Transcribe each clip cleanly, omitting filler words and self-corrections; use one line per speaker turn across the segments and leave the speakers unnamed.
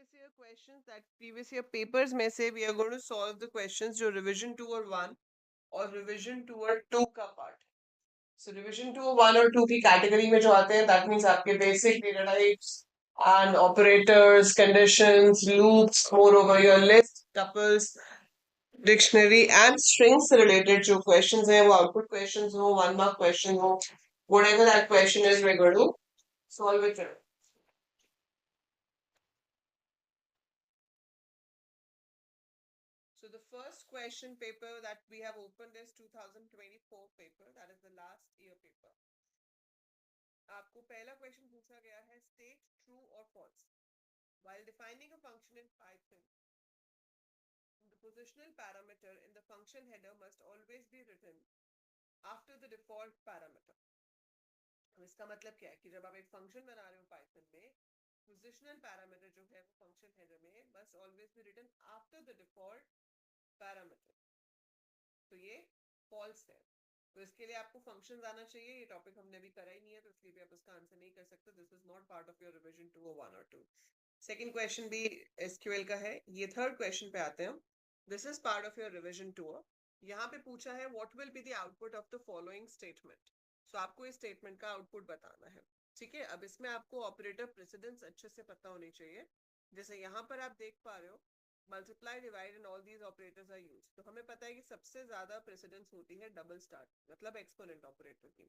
previous year questions, that previous year papers में से we are going to solve the questions जो revision 2 और 1 और revision 2 और 2 का part है. So revision 2, 1 और 2 की category में जो आते हैं, that means आपके basic data types and operators, conditions, loops, moreover your list, tuples, dictionary and strings से related जो questions हैं वो output questions हो, 1 mark question हो, whatever that question is, we're going to solve it. So the first question paper that we have opened is 2024 paper, that is the last year paper. आपको पहला question पूछा गया है, state true or false. While defining a function in Python, the positional parameter in the function header must always be written after the default parameter. अब इसका मतलब क्या है कि जब आप एक फंक्शन बना रहे हो पाइथन में, पोजिशनल पैरामीटर जो है वो फंक्शन हेडर में must always be written after the default parameter. तो ये false है. तो इसके लिए आपको फंक्शंस आना चाहिए. ये टॉपिक हमने अभी करा ही नहीं है, तो इसलिए भी आप इसका आंसर नहीं कर सकते. This is not part of your revision 2 और 1 और 2. सेकंड क्वेश्चन भी एसक्यूएल का है. ये थर्ड क्वेश्चन पे आते हैं. This is part of your revision 2. यहाँ पे पूछा है what will be the output of the following statement. So आपको इस स्टेटमेंट का आउटपुट बताना है. ठीक है. अब इसमें आपको ऑपरेटर प्रेसिडेंस अच्छे से पता होनी चाहिए. जैसे यहाँ पर आप देख पा रहे हो, multiply, divide and all these operators are used. तो हमें पता है कि सबसे ज्यादा प्रेसिडेंस होती है डबल स्टार मतलब एक्सपोनेंट ऑपरेटर की.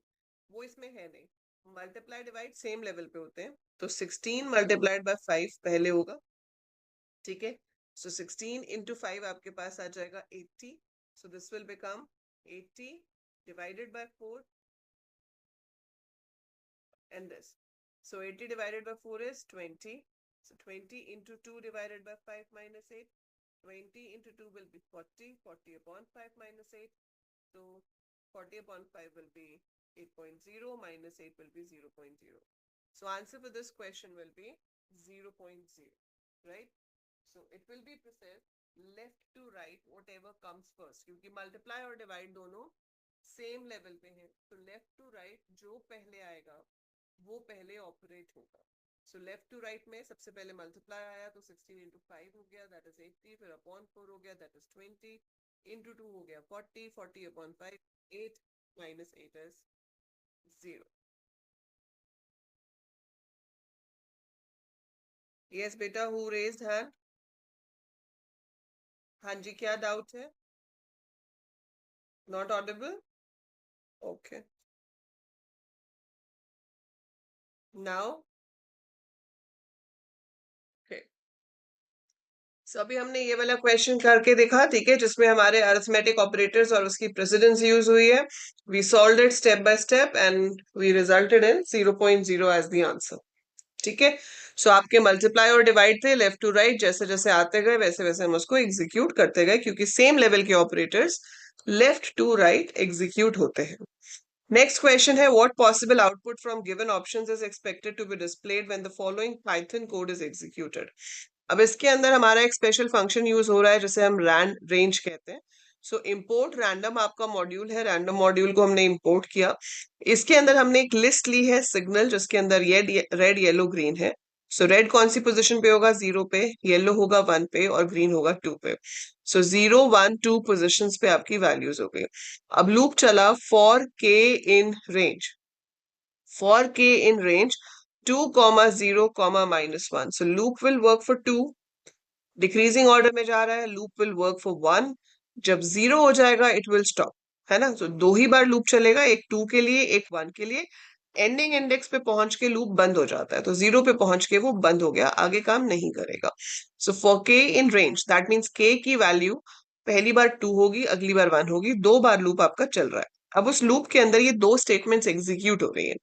वो इसमें है नहीं. मल्टीप्लाई डिवाइड सेम लेवल पे होते हैं. तो 16 मल्टीप्लाइड बाय 5 पहले होगा. ठीक है. सो 16 इंटू 5 आपके पास आ जाएगा 80. सो this will become 80 divided by 4 and this. So 80 divided by 4 is 20. So 20 into 2 divided by 5 minus 8. 20 into 2 will be 40. 40 upon 5 minus 8. So 40 upon 5 will be 8.0 minus 8 will be 0.0. So answer for this question will be 0.0. Right? So it will be processed left to right whatever comes first. क्योंकि multiply और divide दोनों same level पे हैं. तो left to right जो पहले आएगा वो पहले operate होगा. सो लेफ्ट टू राइट में सबसे पहले मल्टीप्लाई आया तो 16 इंटू 5 हो गया, दैट इज 80. फिर अपॉन 4 हो गया, दैट इज 20. इंटू 2 हो गया 40. 40 अपॉन 5 8 माइनस 8 इज 0. यस बेटा, हु रेज्ड हैंड? हाँ जी, क्या डाउट है? Not Audible. Okay, now So, अभी हमने ये वाला क्वेश्चन करके देखा. ठीक है, जिसमें हमारे अरिथमेटिक ऑपरेटर्स और उसकी प्रेसिडेंस यूज हुई है. We solved it step by step and we resulted in 0.0 as the answer. ठीक है. सो आपके मल्टीप्लाई और डिवाइड थे लेफ्ट टू राइट. जैसे जैसे आते गए वैसे वैसे हम उसको एग्जीक्यूट करते गए, क्योंकि सेम लेवल के operators left to right execute होते हैं. नेक्स्ट क्वेश्चन है, what possible output from given options is expected to be displayed when the following Python code is executed. अब इसके अंदर हमारा एक स्पेशल फंक्शन यूज हो रहा है जिसे हम रैंड रेंज कहते हैं. सो इम्पोर्ट रैंडम आपका मॉड्यूल है. रैंडम मॉड्यूल को हमने इम्पोर्ट किया. इसके अंदर हमने एक लिस्ट ली है सिग्नल, जिसके अंदर रेड येलो ग्रीन है. सो रेड कौन सी पोजीशन पे होगा? 0 पे. येलो होगा 1 पे और ग्रीन होगा 2 पे. सो 0 1 2 पोजीशंस पे आपकी वैल्यूज हो गई. अब लूप चला फॉर के इन रेंज. फॉर के in range 2, 0, -1. So loop will work for 2. Decreasing order में जा रहा है. Loop will work for 1. जब 0 हो जाएगा इट विल स्टॉप. है ना? तो 2 ही बार लूप चलेगा, एक 2 के लिए एक 1 के लिए. एंडिंग इंडेक्स पे पहुंच के लूप बंद हो जाता है. तो 0 पे पहुंच के वो बंद हो गया, आगे काम नहीं करेगा. सो फॉर के इन रेंज दैट मीन्स के की वैल्यू पहली बार 2 होगी, अगली बार 1 होगी. 2 बार लूप आपका चल रहा है. अब उस लूप के अंदर ये 2 स्टेटमेंट्स एग्जीक्यूट हो रही है.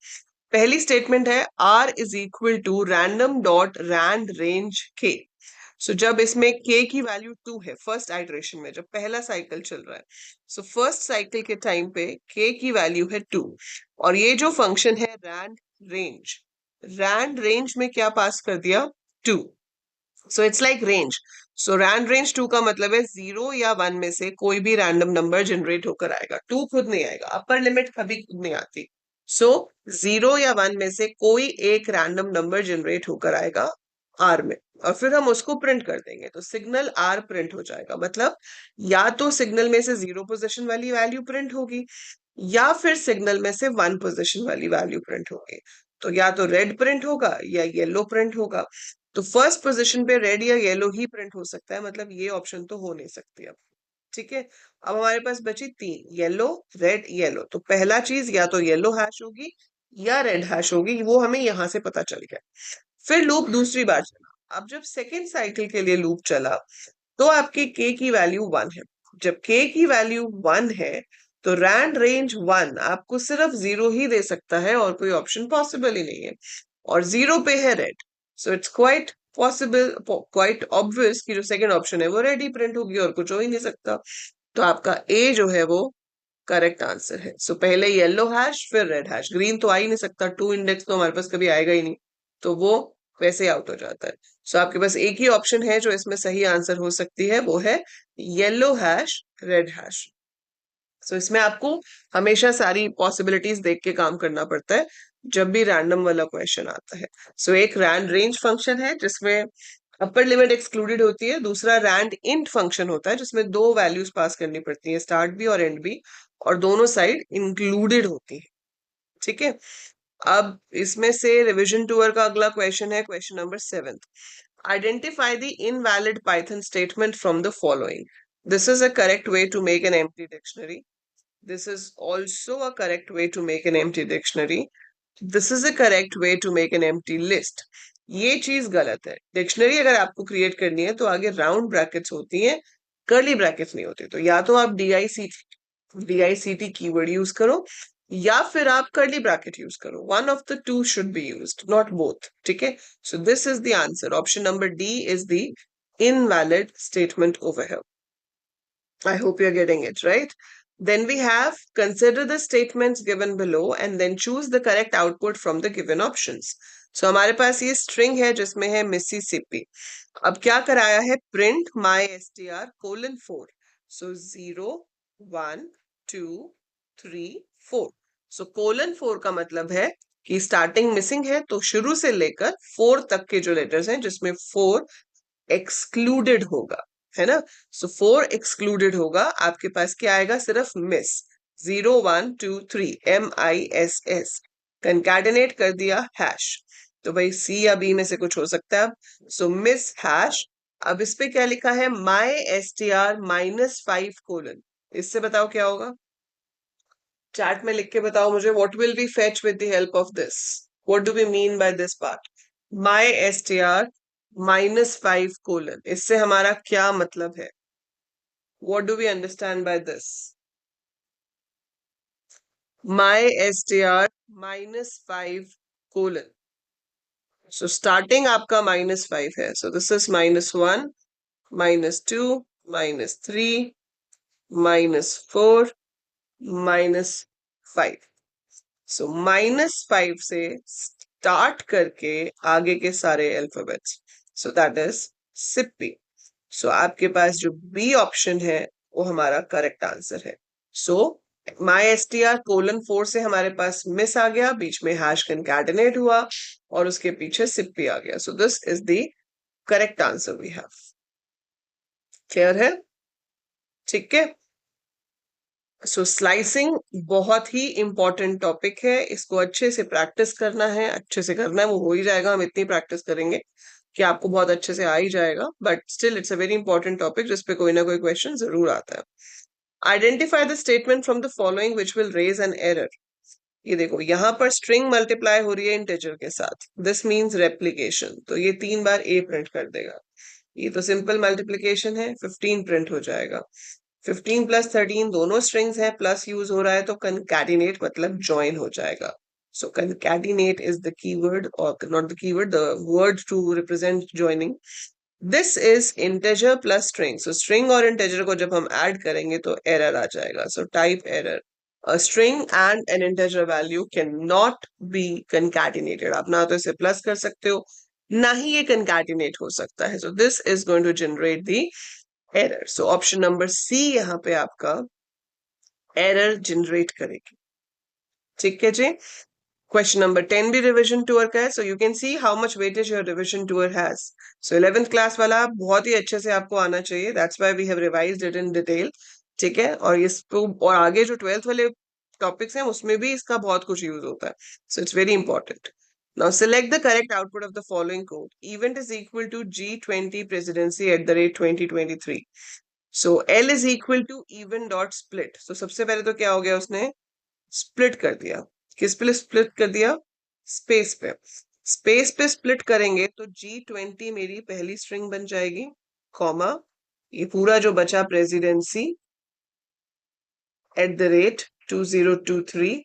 पहली स्टेटमेंट है r is equal to random dot rand range के. सो जब इसमें k की वैल्यू 2 है, फर्स्ट आइटरेशन में जब पहला साइकिल चल रहा है, सो फर्स्ट साइकिल के टाइम पे k की वैल्यू है 2. और ये जो फंक्शन है रैंड रेंज में क्या पास कर दिया? 2. So it's like range. So rand range 2 का मतलब है 0 या 1 में से कोई भी रैंडम नंबर जनरेट होकर आएगा. 2 खुद नहीं आएगा, अपर लिमिट कभी खुद नहीं आती. सो 0 या 1 में से कोई एक रैंडम नंबर जनरेट होकर आएगा आर में, और फिर हम उसको प्रिंट कर देंगे तो सिग्नल आर प्रिंट हो जाएगा। मतलब या तो सिग्नल में से 0 पोजीशन वाली वैल्यू प्रिंट होगी, या फिर सिग्नल में से 1 पोजीशन वाली वैल्यू प्रिंट होगी। तो या तो रेड प्रिंट होगा या येलो प्रिंट होगा। तो फर्स्ट पोजीशन पे रेड या येलो ही प्रिंट हो सकता है, मतलब ये ऑप्शन तो हो नहीं सकती अब। ठीक है, अब हमारे पास बची 3, येलो रेड येलो। तो पहला चीज या तो येलो हैश होगी या रेड हैश होगी, वो हमें यहां से पता चल गया। फिर लूप दूसरी बार चला। अब जब सेकेंड साइकिल के लिए लूप चला तो आपकी k की वैल्यू 1 है। जब k की वैल्यू 1 है तो रैंड रेंज 1 आपको सिर्फ 0 ही दे सकता है, और कोई ऑप्शन पॉसिबल ही नहीं है, और 0 पे है red. So it's quite possible, quite obvious कि जो सेकंड ऑप्शन है वो रेड ही प्रिंट होगी, और कुछ हो ही नहीं सकता। तो आपका ए जो है वो करेक्ट आंसर है। सो पहले येलो हैश फिर रेड हैश, ग्रीन तो आ ही नहीं सकता, 2 इंडेक्स तो हमारे पास कभी आएगा ही नहीं, तो वो वैसे ही आउट हो जाता है। सो आपके पास एक ही ऑप्शन है जो इसमें सही आंसर हो सकती है, वो है येलो हैश रेड हैश। सो इसमें आपको हमेशा सारी पॉसिबिलिटीज देख के काम करना पड़ता है जब भी रैंडम वाला क्वेश्चन आता है। सो एक रैंड रेंज फंक्शन है जिसमें अपर लिमिट एक्सक्लूडेड होती है, दूसरा रैंड इंट फंक्शन होता है जिसमें 2 वैल्यूज पास करनी पड़ती है, स्टार्ट भी और एंड भी, और दोनों साइड इंक्लूडेड होती है। ठीक है, अब इसमें से रिवीजन टूर का अगला क्वेश्चन है question number 7। Identify the invalid Python statement from the following. This is a correct way to make an empty dictionary. This is also a correct way to make an empty dictionary. This is a correct way to make an empty list. ये चीज गलत है। Dictionary अगर आपको create करनी है तो आगे राउंड ब्रैकेट्स होती हैं, कर्ली ब्रैकेट्स नहीं होती। तो या तो आप DICT कीवर्ड यूज करो, या फिर आप कर्ली ब्रैकेट यूज करो। One of the two should be used, not both. ठीक है, so this is the answer. Option number D is the invalid statement over here. I hope you're getting it right. Then we have consider the statements given below and then choose the correct output from the given options. So हमारे पास ये string है जिसमें है Mississippi. अब क्या कराया है, print mystr:4. So 0 1 2 3 4. So :4 का मतलब है कि स्टार्टिंग मिसिंग है, तो शुरू से लेकर 4 तक के जो लेटर्स हैं जिसमें 4 एक्सक्लूडेड होगा, है ना। सो 4 एक्सक्लूडेड होगा, आपके पास क्या आएगा, सिर्फ मिस। 0 1 2 3 MISS कंकैटिनेट कर दिया हैश, तो भाई सी या बी में से कुछ हो सकता है। अब सो मिस हैश। अब इस पे क्या लिखा है, mystr-5 : इससे बताओ क्या होगा, चैट में लिख के बताओ मुझे। What will be fetch with the help of this, what do we mean by this part, mystr-5 : इससे हमारा क्या मतलब है, what do we understand by this, mystr-5 : so starting आपका -5 है, सो दिस इज -1 -2 -3 -4 -5। सो -5 से स्टार्ट करके आगे के सारे अल्फाबेट्स, सो दैट इज सिप्पी। सो आपके पास जो बी ऑप्शन है वो हमारा करेक्ट आंसर है। सो mystr:4 से हमारे पास मिस आ गया, बीच में हैश कंकैटिनेट हुआ और उसके पीछे सिप्पी आ गया। So this is the correct answer we have. Clear है, ठीक है। सो स्लाइसिंग बहुत ही इंपॉर्टेंट टॉपिक है, इसको अच्छे से प्रैक्टिस करना है, अच्छे से करना है, वो हो ही जाएगा। हम इतनी प्रैक्टिस करेंगे कि आपको बहुत अच्छे से आ ही जाएगा, but still it's a very important topic जिसपे कोई ना कोई क्वेश्चन जरूर आता है। Identify the statement from the following which will raise an error. ये देखो, यहाँ पर स्ट्रिंग मल्टीप्लाई हो रही है इंटीजर के साथ, दिस मीन्स रेप्लीकेशन, तो ये 3 बार ए प्रिंट कर देगा। ये तो सिंपल मल्टीप्लीकेशन है, 15 प्रिंट हो जाएगा। 15 + 13 दोनों स्ट्रिंग्स हैं, प्लस यूज हो रहा है, तो कंकैटिनेट मतलब ज्वाइन हो जाएगा। So concatenate is the keyword, और not the keyword, the word to represent joining. This is integer plus string. So string और इंटीजर को जब हम ऐड करेंगे तो एरर आ जाएगा। So type error, a string and an integer value cannot be concatenated। आप ना तो इसे प्लस कर सकते हो, ना ही ये concatenate हो सकता है। So this is going to generate the error. So option number C यहाँ पे आपका error generate करेगी। ठीक है जी। Question number 10 भी revision tour का है, so you can see how much weightage your revision tour has. So 11th class वाला बहुत ही अच्छे से आपको आना चाहिए. That's why we have revised it in detail. ठीक है, और इसको और आगे जो 12th वाले टॉपिक्स हैं उसमें भी इसका बहुत कुछ यूज होता है. So it's very important. Now select the correct output of the following code. Event is equal to G20 presidency at the rate 2023. So L is equal to event dot split. So सबसे पहले तो क्या हो गया, उसने split कर दिया. किस पे स्प्लिट कर दिया? स्पेस पे. स्पेस पे स्प्लिट करेंगे तो G20 मेरी पहली स्ट्रिंग बन जाएगी, कॉमा ये पूरा जो बचा प्रेसिडेंसी एट द रेट 2023,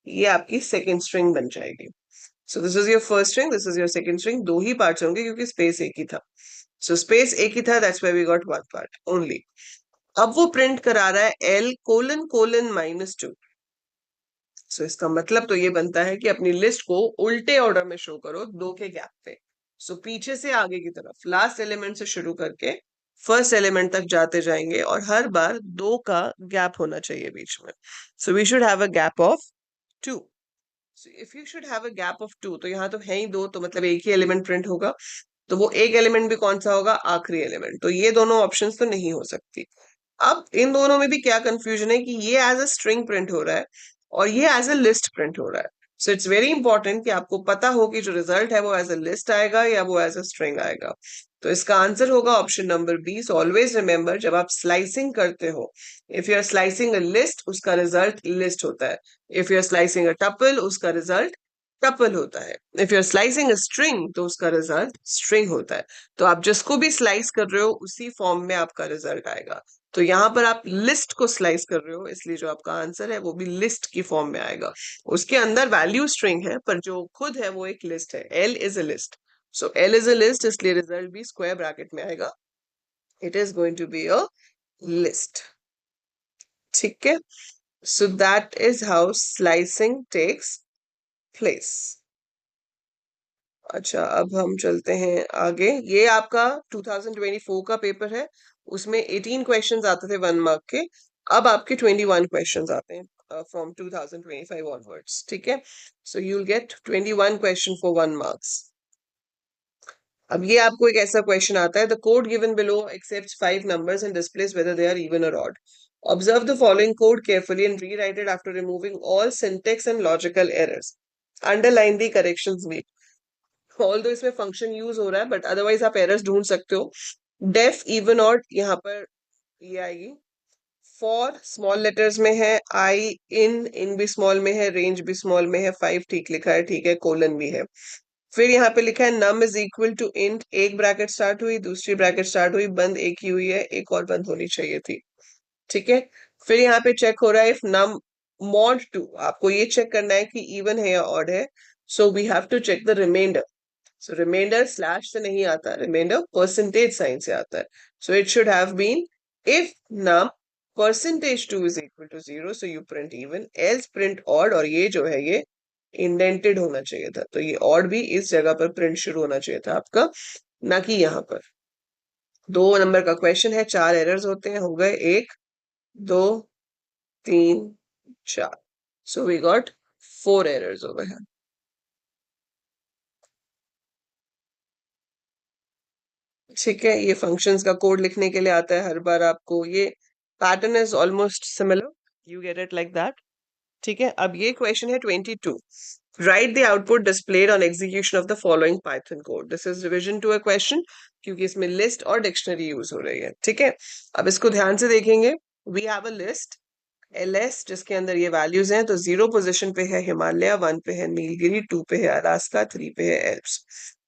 ये आपकी सेकेंड स्ट्रिंग बन जाएगी. सो this is your first string, this is your second string. दो ही पार्ट्स होंगे क्योंकि स्पेस एक ही था. सो स्पेस एक ही था, that's why we got one part only. अब वो प्रिंट करा रहा है L कोलन कोलन -2. सो इसका मतलब तो ये बनता है कि अपनी लिस्ट को उल्टे ऑर्डर में शो करो, दो के गैप पे. सो पीछे से आगे की तरफ लास्ट एलिमेंट से शुरू करके फर्स्ट एलिमेंट तक जाते जाएंगे और हर बार दो का गैप होना चाहिए बीच में. So we should have a gap of 2. So if you should have a gap of 2, तो यहाँ तो है ही दो, तो मतलब एक ही एलिमेंट प्रिंट होगा. तो वो एक एलिमेंट भी कौन सा होगा? आखिरी एलिमेंट. तो ये दोनों ऑप्शंस तो नहीं हो सकती. अब इन दोनों में भी क्या कंफ्यूजन है कि ये एज अ स्ट्रिंग प्रिंट हो रहा है और ये एज अ लिस्ट प्रिंट हो रहा है. सो इट्स वेरी इंपॉर्टेंट कि आपको पता हो कि जो रिजल्ट है वो एज अ लिस्ट आएगा या वो एज अ स्ट्रिंग आएगा. तो इसका आंसर होगा option number B. So always remember, जब आप स्लाइसिंग करते हो, if you are slicing a list, उसका रिजल्ट लिस्ट होता है. If you are slicing a tuple, उसका रिजल्ट टपल होता है. If you are slicing a string, तो उसका रिजल्ट स्ट्रिंग होता है. तो आप जिसको भी स्लाइस कर रहे हो उसी फॉर्म में आपका रिजल्ट आएगा. तो यहाँ पर आप लिस्ट को स्लाइस कर रहे हो, इसलिए जो आपका आंसर है वो भी लिस्ट की फॉर्म में आएगा. उसके अंदर वैल्यू स्ट्रिंग है पर जो खुद है वो एक लिस्ट है. L is a list. So L is a list, इसलिए रिजल्ट भी स्क्वायर ब्रैकेट में आएगा. It is going to be a list. ठीक है. So that is how slicing takes place. अच्छा, अब हम चलते हैं आगे. ये आपका 2024 का पेपर है. उसमें 18 क्वेश्चंस आते थे 1 मार्क के. अब आपके 21 क्वेश्चंस आते हैं फ्रॉम 2025 ऑनवर्ड्स. ठीक है. So you will get 21 question for 1 marks. अब ये आपको एक ऐसा क्वेश्चन आता है, the code given below accepts 5 numbers and displays whether they are even or odd. Observe the following code carefully and rewrite it after removing all syntax and logical errors. Underline the corrections made. All दो इसमें function use हो रहा है but otherwise आप errors ढूंढ सकते हो. Def even odd यहाँ पर ये आएगी. फॉर स्मॉल लेटर्स में है, आई इन भी स्मॉल में है, रेंज भी स्मॉल में है, 5 ठीक लिखा है, ठीक है, कोलन भी है. फिर यहाँ पे लिखा है num is equal to int, एक ब्रैकेट स्टार्ट हुई, दूसरी ब्रैकेट स्टार्ट हुई, बंद एक ही हुई है, एक और बंद होनी चाहिए थी. ठीक है. फिर यहाँ पे चेक हो रहा है इफ नम मॉड 2, आपको ये चेक करना है कि इवन है या ऑड है. So we have to check the remainder. So remainder slash से नहीं आता, रिमाइंडर परसेंटेज साइन से आता है. So it should have been if num %2 is equal to 0, so you print even, else print odd. और ये जो है ये इंडेंटेड होना चाहिए था, तो ये ऑड भी इस जगह पर प्रिंट शुरू होना चाहिए था आपका, ना कि यहाँ पर. 2 नंबर का क्वेश्चन है, 4 एरर्स होते हैं, हो गए 1 2 3 4. So we got 4 errors over here. ठीक है. ये फंक्शंस का कोड लिखने के लिए आता है हर बार आपको. ये pattern is almost similar, you get it like that. ठीक है. अब ये क्वेश्चन है 22. Write the output displayed on execution of the following Python code. This is revision to a question क्योंकि इसमें लिस्ट और डिक्शनरी यूज हो रही है. ठीक है. अब इसको ध्यान से देखेंगे. We have a list ls जिसके अंदर ये वैल्यूज हैं. तो 0 पोजीशन पे है हिमालय, 1 पे है नीलगिरी, 2 पे है अलास्का, 3 पे है एल्प्स.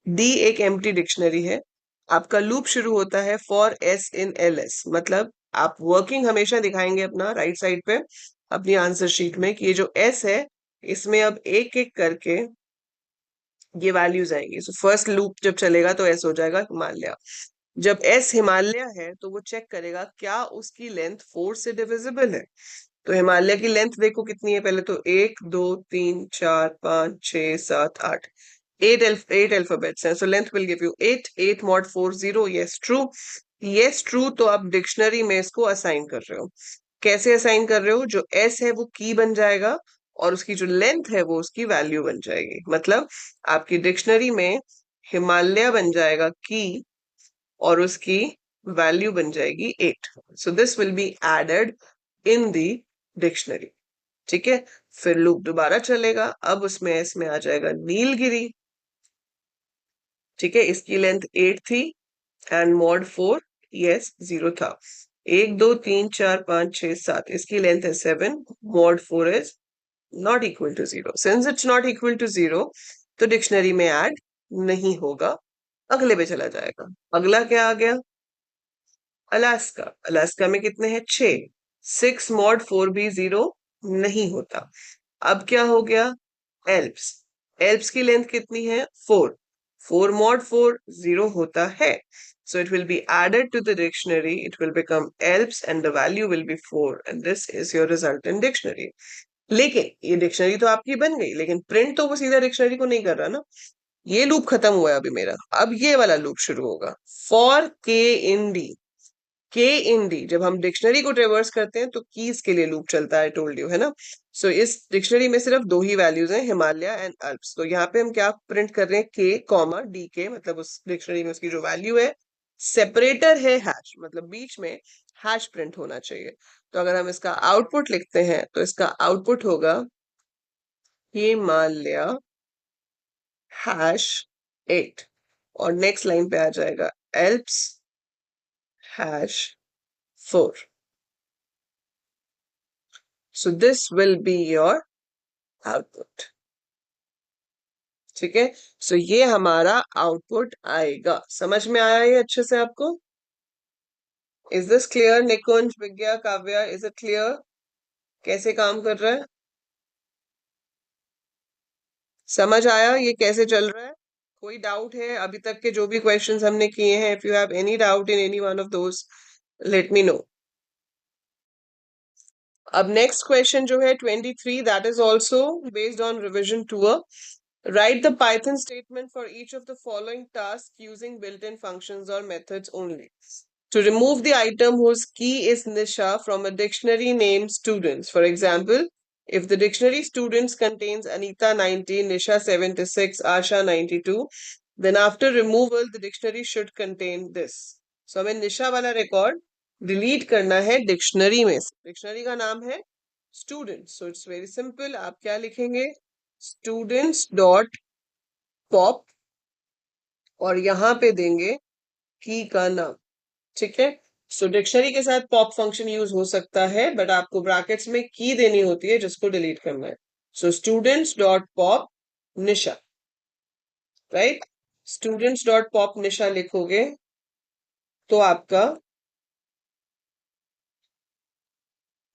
डी एक एम्प्टी डिक्शनरी है. आपका लूप शुरू होता है for S in L S. मतलब आप वर्किंग हमेशा दिखाएंगे अपना राइट साइड पे अपनी आंसर शीट में कि ये जो एस है इसमें अब एक एक करके ये वैल्यूज आएंगी. सो फर्स्ट लूप जब चलेगा तो एस हो जाएगा हिमालय. जब एस हिमालय है तो वो चेक करेगा क्या उसकी लेंथ 4 से डिविजिबल है. तो हिमालय की लेंथ देखो कितनी है. पहले तो 1 2 3 4 5 6 7 8, 8 अल्फाबेट्स हैं. So length will give you 8. 8 mod 4 0. Yes true. Yes true. तो आप डिक्शनरी में इसको असाइन कर रहे हो. कैसे असाइन कर रहे हो? जो एस है वो की बन जाएगा और उसकी जो लेंथ है वो उसकी वैल्यू बन जाएगी। मतलब आपकी डिक्शनरी में हिमालय बन जाएगा की और उसकी वैल्यू बन जाएगी 8। So this will be added in the dictionary. ठीक है, फिर लूप दोबारा चलेगा। अब उसमें इसमें आ जाएगा नीलगिरी। ठीक है, इसकी लेंथ 8 थी एंड मॉड 4 यस 0 था। 1 2 3 4 5 6 7, इसकी लेंथ है 7, mod 4 is not equal to 0। Since it's not equal to 0 तो डिक्शनरी में ऐड नहीं होगा, अगले पे चला जाएगा। अगला क्या आ गया? अलास्का। अलास्का में कितने हैं? 6। 6 मॉड 4 भी 0 नहीं होता। अब क्या हो गया? एल्प्स। एल्प्स की लेंथ कितनी है? 4। 4 mod 4 0 होता है। So it will be added to the dictionary. It will become Alps and the value will be 4 and this is your resultant dictionary. लेकिन ये डिक्शनरी तो आपकी बन गई, लेकिन प्रिंट तो वो सीधा डिक्शनरी को नहीं कर रहा ना। ये लूप खत्म हुआ है अभी मेरा, अब ये वाला लूप शुरू होगा। फॉर के इन डी। के इन डी, जब हम डिक्शनरी को ट्रेवर्स करते हैं तो कीज के लिए लूप चलता है, टोल्ड यू है ना। सो इस डिक्शनरी में सिर्फ दो ही वैल्यूज हैं, हिमालय एंड अल्प्स। तो यहाँ पे हम क्या प्रिंट कर रहे हैं? के कॉमा डी के, मतलब उस डिक्शनरी में उसकी जो वैल्यू है। सेपरेटर है हैश, मतलब बीच में हैश प्रिंट होना चाहिए। तो अगर हम इसका आउटपुट लिखते हैं तो इसका आउटपुट होगा हिमालय हैश 8 और नेक्स्ट लाइन पे आ जाएगा Alps hash 4। So this will be your output. ठीक है, सो ये हमारा आउटपुट आएगा। समझ में आया ये अच्छे से आपको? Is this clear? Nikunj, Vigya, Kavya, is it clear कैसे काम कर रहा है? समझ आया ये कैसे चल रहा है? कोई डाउट है अभी तक के जो भी क्वेश्चंस हमने किए हैं? If you have any doubt in any one of those, let me know. अब नेक्स्ट क्वेश्चन जो है 23, that is also based on revision 2। Write the Python statement for each of the following tasks using built-in functions or methods only. To remove the item whose key is Nisha from a dictionary named students. For example, if the dictionary students contains Anita 90, Nisha 76, Asha 92, then after removal, the dictionary should contain this. So हमें निशा वाला record delete करना है dictionary में से। Dictionary का नाम है students. So it's very simple, आप क्या लिखेंगे? स्टूडेंट्स डॉट पॉप और यहां पे देंगे की का नाम। ठीक है, सो डिक्शनरी के साथ पॉप फंक्शन यूज हो सकता है, बट आपको ब्रैकेट्स में की देनी होती है जिसको डिलीट करना है। So students dot pop Nisha, right? Students dot pop Nisha लिखोगे तो आपका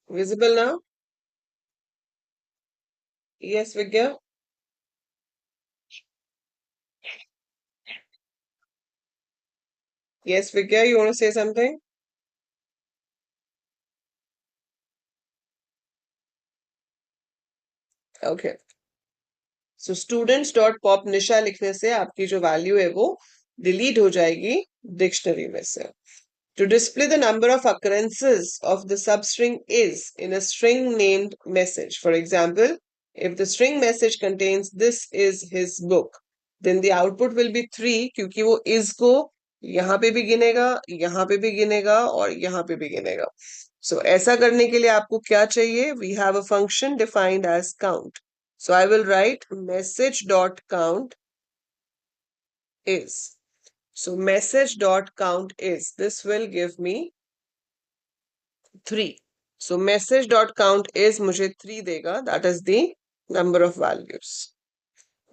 विजिबल ना? Yes Vigya? Yes Vigya, you want to say something? Okay, so students dot pop Nisha लिखने से आपकी जो वैल्यू है वो डिलीट हो जाएगी डिक्शनरी में से। To display the number of occurrences of the substring is in a string named message. For example, if the string message contains this is his book, then the output will be 3 क्योंकि वो is को यहाँ पे भी गिनेगा, यहाँ पे भी गिनेगा और यहाँ पे भी गिनेगा। So ऐसा करने के लिए आपको क्या चाहिए? We have a function defined as count. So I will write message dot count is. So message dot count is, this will give me 3. So message dot count is मुझे 3 देगा, that is the number of values.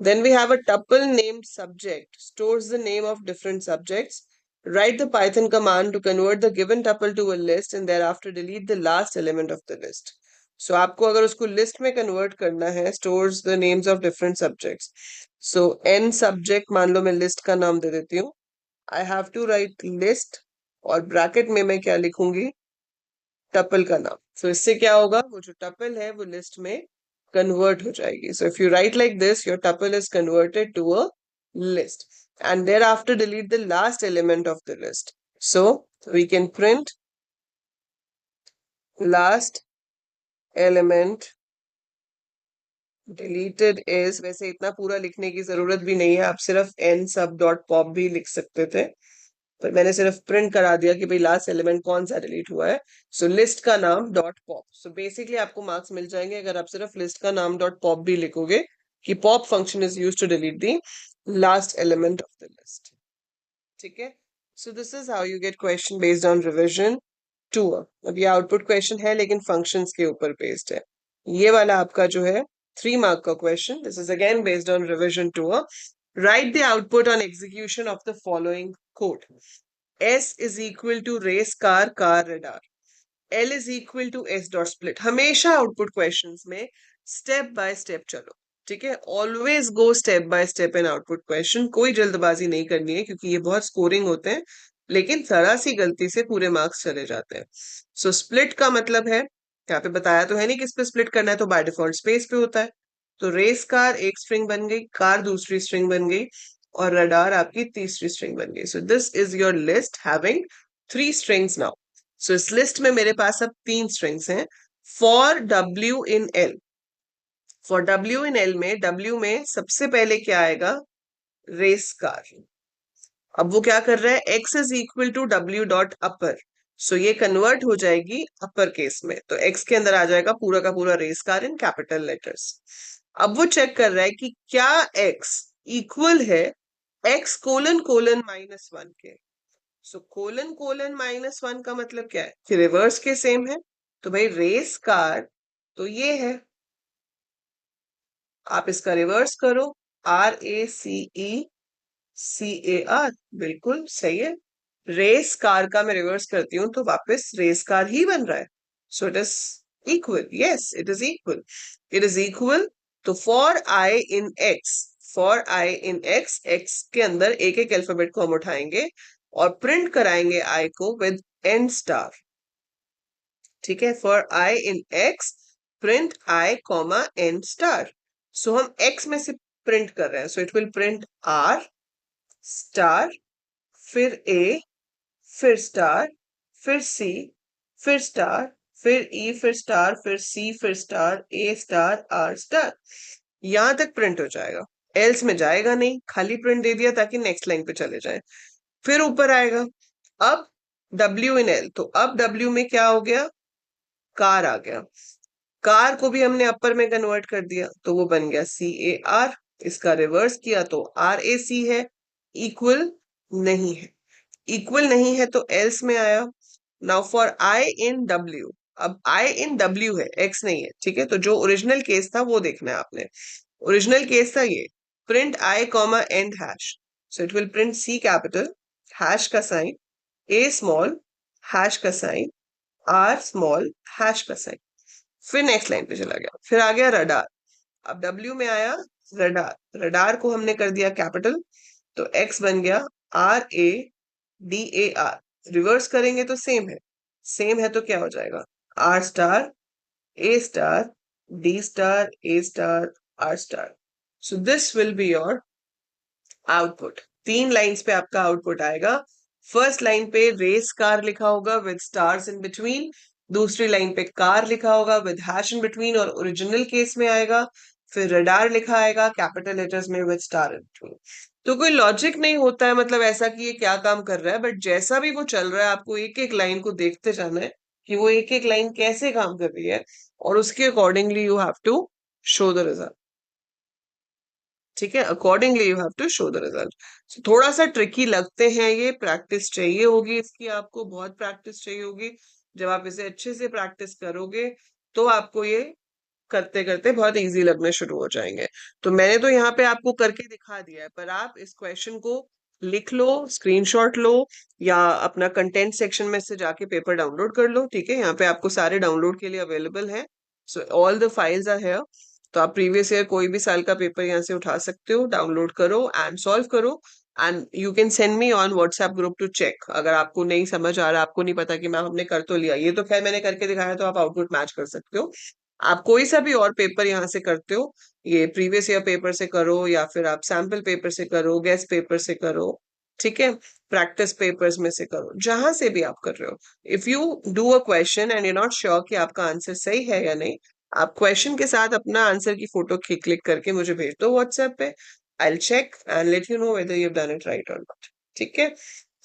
Then we have a tuple named subject, stores the name of different subjects. Write the Python command to convert the given tuple to a list and thereafter delete the last element of the list. So आपको अगर उसको list में convert करना है, stores the names of different subjects. So n subject मान लो मैं list का नाम दे देती हूँ। I have to write list और ब्रैकेट में मैं क्या लिखूंगी? टपल का नाम। सो इससे क्या होगा? वो जो टपल है वो लिस्ट में कन्वर्ट हो जाएगी। So if you write like this, your tuple is converted to a list and thereafter delete the last element of the list. So we can print last element deleted is, वैसे इतना पूरा लिखने की जरूरत भी नहीं है, आप सिर्फ n सब डॉट पॉप भी लिख सकते थे, पर मैंने सिर्फ प्रिंट करा दिया कि भाई लास्ट एलिमेंट कौन सा डिलीट हुआ है। सो लिस्ट का नाम डॉट पॉप। सो बेसिकली आपको मार्क्स मिल जाएंगे अगर आप सिर्फ लिस्ट का नाम डॉट पॉप भी लिखोगे कि pop function is used to delete the last element of the list. ठीक है, so this is how you get question based on revision 2। अब ये आउटपुट क्वेश्चन है लेकिन फंक्शंस के ऊपर बेस्ड है। ये वाला आपका जो है 3 मार्क का question, this is again based on revision 2। Right the output on execution of the following code. S is equal to race car car radar, L is equal to S dot split। हमेशा output questions में step by step चलो, ठीक है, always go step by step in output question. कोई जल्दबाजी नहीं करनी है क्योंकि ये बहुत स्कोरिंग होते हैं, लेकिन जरा सी गलती से पूरे मार्क्स चले जाते हैं। सो स्प्लिट का मतलब है, यहाँ पे बताया तो है नहीं किस पे स्प्लिट करना है, तो बाय डिफॉल्ट स्पेस पे होता है। तो रेस कार एक स्ट्रिंग बन गई, कार दूसरी स्ट्रिंग बन गई, और रडार आपकी तीसरी स्ट्रिंग बन गई। So this is your list having 3 strings now. So इस लिस्ट में मेरे पास अब 3 strings हैं। For W in L, for W in L में W में सबसे पहले क्या आएगा, रेस कार। अब वो क्या कर रहा है, x is equal to W dot upper, so ये कन्वर्ट हो जाएगी अपर केस में, तो x के अंदर आ जाएगा पूरा का पूरा race car in capital letters. अब वो चेक कर रहा है कि क्या x इक्वल है x कोलन कोलन -1 के। सो कोलन कोलन -1 का मतलब क्या है कि रिवर्स के सेम है, तो भाई रेस कार तो ये है, आप इसका रिवर्स करो, RACECAR, बिल्कुल सही है। रेस कार का मैं रिवर्स करती हूँ तो वापस रेस कार ही बन रहा है। So it is equal, yes it is equal, it is equal. तो for I in X, for I in X, X के अंदर एक एक अल्फाबेट को हम उठाएंगे और प्रिंट कराएंगे आई को विद एन स्टार। ठीक है, for I in X print I comma N star. So हम एक्स में से प्रिंट कर रहे हैं, so it will print R star, फिर ए, फिर स्टार, फिर सी, फिर स्टार, फिर ई, फिर स्टार, फिर सी, फिर star, A star, R star. यहां तक प्रिंट हो जाएगा, एल्स में जाएगा नहीं, खाली प्रिंट दे दिया ताकि नेक्स्ट लाइन पे चले जाए। फिर ऊपर आएगा, अब W इन L, तो अब W में क्या हो गया, कार आ गया। कार को भी हमने अपर में कन्वर्ट कर दिया तो वो बन गया CAR। इसका रिवर्स किया तो RAC है, इक्वल नहीं है, इक्वल नहीं है तो एल्स में आया। Now for I in W, अब आई इन W है, एक्स नहीं है, ठीक है, तो जो ओरिजिनल केस था वो देखना है आपने। ओरिजिनल केस था ये, print I comma and hash, so it will print C capital, hash का साइन, A स्मॉल, हैश का साइन, R स्मॉल, हैश का साइन। फिर नेक्स्ट लाइन पे चला गया, फिर आ गया रडार। अब W में आया रडार, रडार को हमने कर दिया कैपिटल, तो X बन गया RADAR। रिवर्स करेंगे तो सेम है, सेम है तो क्या हो जाएगा, R star, A star, D star, A star, R star. So this will be your output. 3 lines पे आपका आउटपुट आएगा। फर्स्ट लाइन पे रेस कार लिखा होगा विद स्टार्स इन बिटवीन, दूसरी लाइन पे कार लिखा होगा विद हैश इन बिटवीन और ओरिजिनल केस में आएगा, फिर रडार लिखा आएगा कैपिटल लेटर्स में विद स्टार इन बिटवीन। तो कोई लॉजिक नहीं होता है, मतलब ऐसा कि ये क्या काम कर रहा है, बट जैसा भी वो चल रहा है आपको एक एक लाइन को देखते जाना है कि वो एक एक लाइन कैसे काम कर रही है, और उसके accordingly you have to show the result. ठीक है, accordingly you have to show the result. थोड़ा सा ट्रिकी लगते हैं ये, प्रैक्टिस चाहिए होगी इसकी, आपको बहुत प्रैक्टिस चाहिए होगी। जब आप इसे अच्छे से प्रैक्टिस करोगे तो आपको ये करते करते बहुत इजी लगने शुरू हो जाएंगे। तो मैंने तो यहाँ पे आपको करके दिखा दिया है, पर आप इस क्वेश्चन को लिख लो, स्क्रीनशॉट लो, या अपना कंटेंट सेक्शन में से जाके पेपर डाउनलोड कर लो। ठीक है, यहाँ पे आपको सारे डाउनलोड के लिए अवेलेबल है, so all the files are here. तो आप प्रीवियस ईयर कोई भी साल का पेपर यहाँ से उठा सकते हो, डाउनलोड करो एंड सॉल्व करो, and you can send me on WhatsApp group to check. अगर आपको नहीं समझ आ रहा, आपको नहीं पता कि मैम हमने कर तो लिया, ये तो खैर मैंने करके दिखाया, तो आप आउटपुट मैच कर सकते हो। आप कोई सा भी और पेपर यहाँ से करते हो, ये प्रीवियस ईयर पेपर से करो या फिर आप सैम्पल पेपर से करो, गेस्ट पेपर से करो, ठीक है, प्रैक्टिस पेपर्स में से करो, जहां से भी आप कर रहे हो। If you do a question and you not sure कि आपका आंसर सही है या नहीं, आप क्वेश्चन के साथ अपना आंसर की फोटो क्लिक करके मुझे भेज दो व्हाट्सएप पे. I will check and let you know whether you have done it right और नॉट. ठीक है.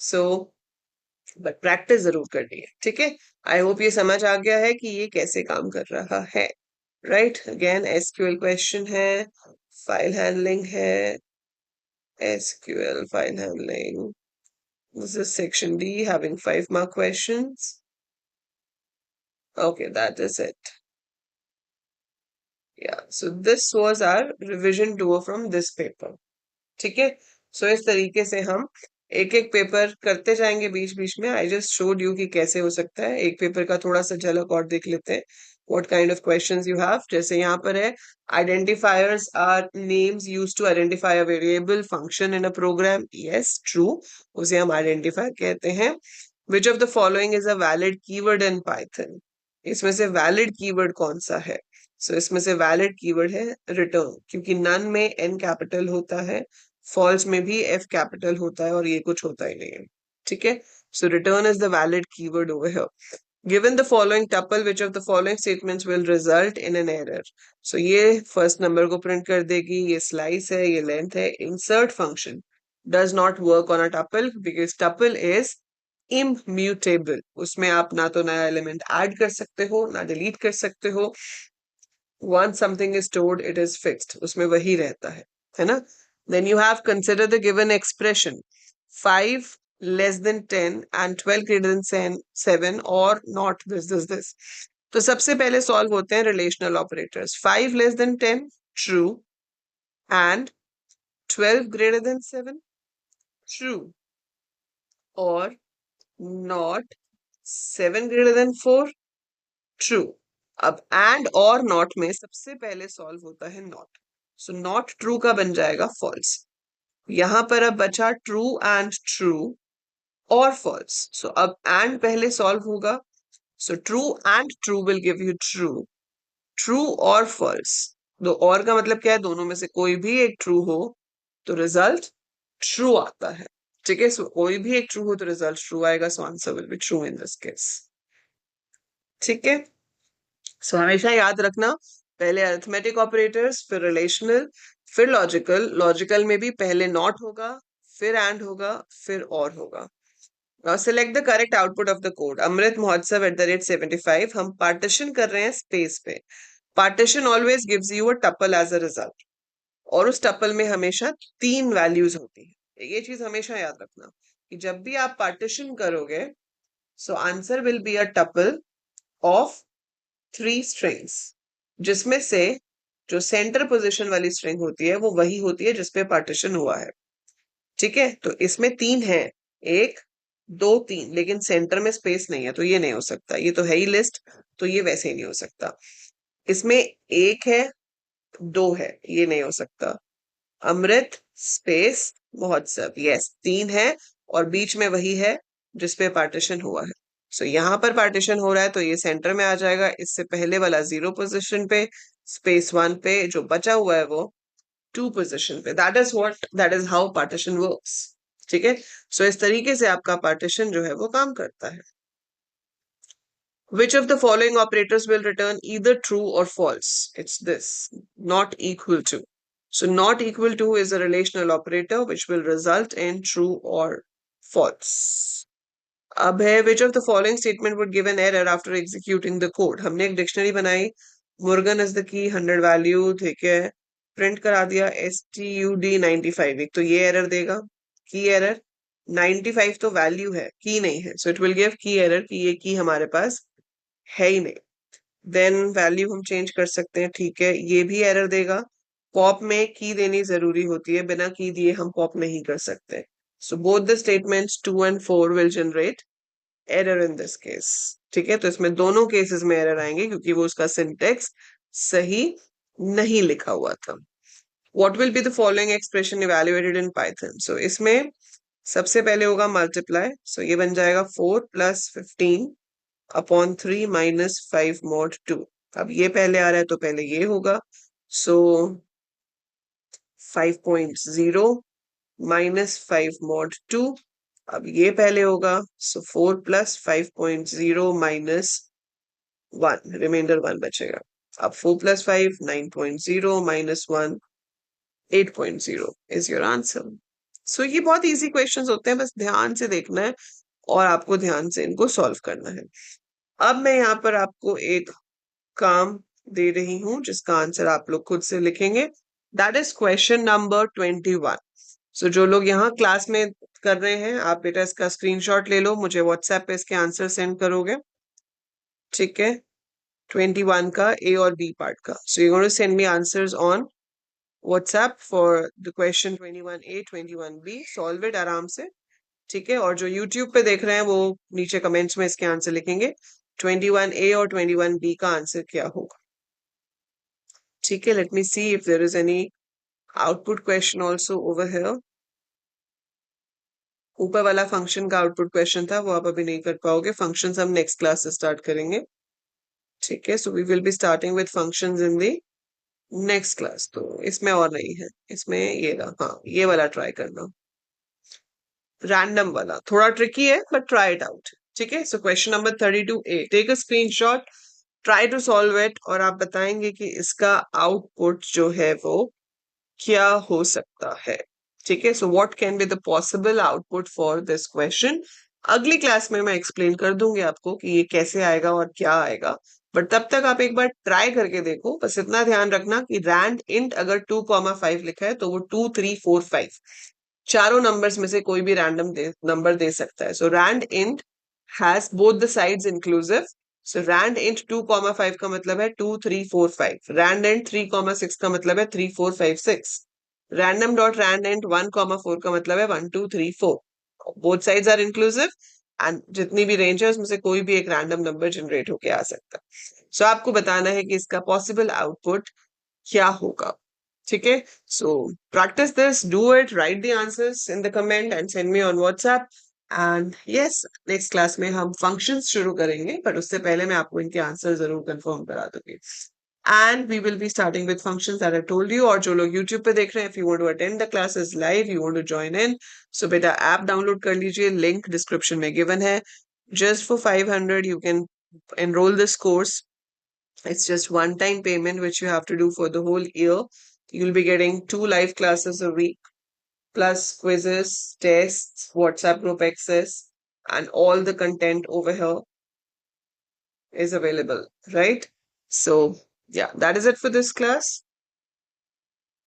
सो बट प्रैक्टिस जरूर करनी है. ठीक है. आई होप ये समझ आ गया है कि ये कैसे काम कर रहा है. राइट. अगेन एसक्यूएल क्वेश्चन है, फाइल हैंडलिंग है. SQL file handling. This is section D having 5 mark questions. Okay, that is it. Yeah, so this was our revision tour from this paper. ठीक है. सो इस तरीके से हम एक एक पेपर करते जाएंगे बीच बीच में. आई जस्ट शोड यू कि कैसे हो सकता है. एक पेपर का थोड़ा सा झलक और देख लेते हैं. What kind of questions you have? जैसे यहाँ पर है, identifiers are names used to identify a variable function in a program. Yes, true. उसे हम identifier कहते हैं. Which of the following is a valid keyword in Python? इसमें से valid keyword कौन सा है? So इसमें से valid keyword है return, क्योंकि none में n capital होता है, false में भी f capital होता है और ये कुछ होता ही नहीं है. ठीक है. So return is the valid keyword over here. Given the following tuple, which of the following statements will result in an error? So ये first number को print कर देगी. ये slice है, ये length है. Insert function does not work on a tuple because tuple is immutable. उसमें आप ना तो नया element add कर सकते हो, ना delete कर सकते हो. Once something is stored, it is fixed. उसमें वही रहता है ना? Then you have consider the given expression. 5 less than 10 and 12 greater than 7 or not this. तो सबसे पहले सॉल्व होते हैं relational operators. 5 less than 10 true and 12 greater than 7 true और not 7 greater than 4 ट्रू. अब एंड और नॉट में सबसे पहले सॉल्व होता है नॉट. सो नॉट ट्रू का बन जाएगा फॉल्स. यहां पर अब बचा ट्रू एंड ट्रू और फॉल्स. सो अब एंड पहले सॉल्व होगा. So true and true will give you true. True और फॉल्स, दो और का मतलब क्या है, दोनों में से कोई भी एक ट्रू हो तो रिजल्ट ट्रू आता है. ठीक है. सो कोई भी एक ट्रू हो तो रिजल्ट ट्रू आएगा. So answer will be true in this case. ठीक है. सो हमेशा याद रखना, पहले अरिथमेटिक ऑपरेटर्स, फिर रिलेशनल, फिर लॉजिकल. लॉजिकल में भी पहले नॉट होगा, फिर एंड होगा, फिर और होगा. Select the correct output of the code. Amrit Mahotsav @75. हम पार्टीशन कर रहे हैं स्पेस पे. Partition always gives you a tuple as a result और उस टपल में हमेशा 3 वैल्यूज होती है. ये चीज हमेशा याद रखना कि जब भी आप पार्टीशन करोगे so answer will be a tuple of 3 strings, जिसमें से जो सेंटर पोजीशन वाली स्ट्रिंग होती है वो वही होती है जिसपे पार्टीशन हुआ है. ठीक है. तो इसमें 3 है, 1 2 3, लेकिन सेंटर में स्पेस नहीं है तो ये नहीं हो सकता. ये तो है ही लिस्ट, तो ये वैसे ही नहीं हो सकता. इसमें 1 है, 2 है, ये नहीं हो सकता. अमृत स्पेस महोत्सव, यस 3 है और बीच में वही है जिसपे पार्टीशन हुआ है. सो यहाँ पर पार्टीशन हो रहा है तो ये सेंटर में आ जाएगा. इससे पहले वाला 0 पोजीशन पे, स्पेस 1 पे, जो बचा हुआ है वो 2 पोजीशन पे. That is how partition works. ठीक है. सो इस तरीके से आपका पार्टीशन जो है वो काम करता है. Which of the following operators will return either true or false? It's this, not equal to. So not equal to is a relational operator which will result in true or false. अब है which of the following statement would give an error after executing the code. हमने एक dictionary बनाई, Murugan is the key 100 value. ठीक है. Print करा दिया STUD 95. एक तो ये एरर देगा, की एरर. 95 तो वैल्यू है, की नहीं है. सो इट विल गिव की एरर कि ये की हमारे पास है ही नहीं. देन वैल्यू हम चेंज कर सकते हैं. ठीक है. ये भी एरर देगा. पॉप में की देनी जरूरी होती है, बिना की दिए हम पॉप नहीं कर सकते. So both the statements 2 and 4 will generate error in this case. ठीक है. तो इसमें दोनों केसेस में एरर आएंगे क्योंकि वो उसका सिंटेक्स सही नहीं लिखा हुआ था. What will be the following expression evaluated in Python? So इसमें सबसे पहले होगा मल्टीप्लाई. सो ये बन जाएगा 4 + 15 अपॉन 3 - 5 mod 2. अब ये पहले आ रहा है तो पहले ये होगा. सो 5.0 - 5 mod 2. अब ये पहले होगा. सो 4 + 5.0 - 1, रिमाइंडर 1 बचेगा. अब 4 plus 5 9.0 minus 1 8.0 is your answer. So ये बहुत इजी क्वेश्चंस होते हैं, बस ध्यान से देखना है और आपको ध्यान से इनको सॉल्व करना है। अब मैं यहाँ पर आपको एक काम दे रही हूं जिसका आंसर आप लोग खुद से लिखेंगे। That is question number 21। सो जो लोग यहाँ क्लास में कर रहे हैं, आप बेटा इसका स्क्रीनशॉट ले लो, मुझे व्हाट्सएप पे इसके आंसर सेंड करोगे, ठीक है? 21 का ए और बी पार्ट का। So you going to send me answers on WhatsApp for the question 21A 21B। Solve it आराम से, ठीक है? और जो यूट्यूब पे देख रहे हैं वो नीचे कमेंट्स में इसके आंसर लिखेंगे 21A और 21B का आंसर क्या होगा, ठीक है? Let me see if there is any output question also over here. ऊपर वाला फंक्शन का आउटपुट क्वेश्चन था, वो आप अभी नहीं कर पाओगे, फंक्शंस हम नेक्स्ट क्लास से स्टार्ट करेंगे, ठीक है? So we will be starting with functions in the next class. तो इसमें और नहीं है, इसमें ये रहा, हाँ ये वाला ट्राई करना, रैंडम वाला थोड़ा ट्रिकी है बट ट्राई इट आउट, ठीक है? So question number 32A, take a screenshot, try to solve it और आप बताएंगे कि इसका आउटपुट जो है वो क्या हो सकता है, ठीक है? So what can be the possible output for this question. अगली क्लास में मैं एक्सप्लेन कर दूंगी आपको कि ये कैसे आएगा और क्या आएगा, बट तब तक आप एक बार ट्राई करके देखो। बस इतना ध्यान रखना कि रैंड इंट अगर 2,5 लिखा है तो वो 2 3 4 5 चारों नंबर्स में से कोई भी रैंडम नंबर दे सकता है। So rand int has both the sides inclusive. So rand int 2,5 का मतलब है 2 3 4 5। रैंड इंट 3,6 का मतलब है 3 4 5 6। रैंडम डॉट रैंड इंट 1,4 का मतलब है 1 2 3 4। Both sides are inclusive and जितनी भी रेंज है उसमें से कोई भी एक रैंडम नंबर जनरेट होके आ सकता है। सो आपको बताना है कि इसका पॉसिबल आउटपुट क्या होगा, ठीक है? So practice this, do it, right the answers in the comment and send me on WhatsApp. And yes, next class में हम फंक्शंस शुरू करेंगे, बट उससे पहले मैं आपको इनके आंसर जरूर कंफर्म करा दूंगी। And we will be starting with functions that I told you. और जो लोग यूट्यूब पे देख रहे हैं, if you want to attend the classes live, you want to join in, so बेटा ऐप डाउनलोड कर लीजिए, लिंक डिस्क्रिप्शन में गिवन है। Just for 500 you can enroll this course. It's just one-time payment which you have to do for the whole year. You'll be getting 2 live classes a week, plus quizzes, tests, WhatsApp group access, and all the content over here is available, right? So, yeah, that is it for this class.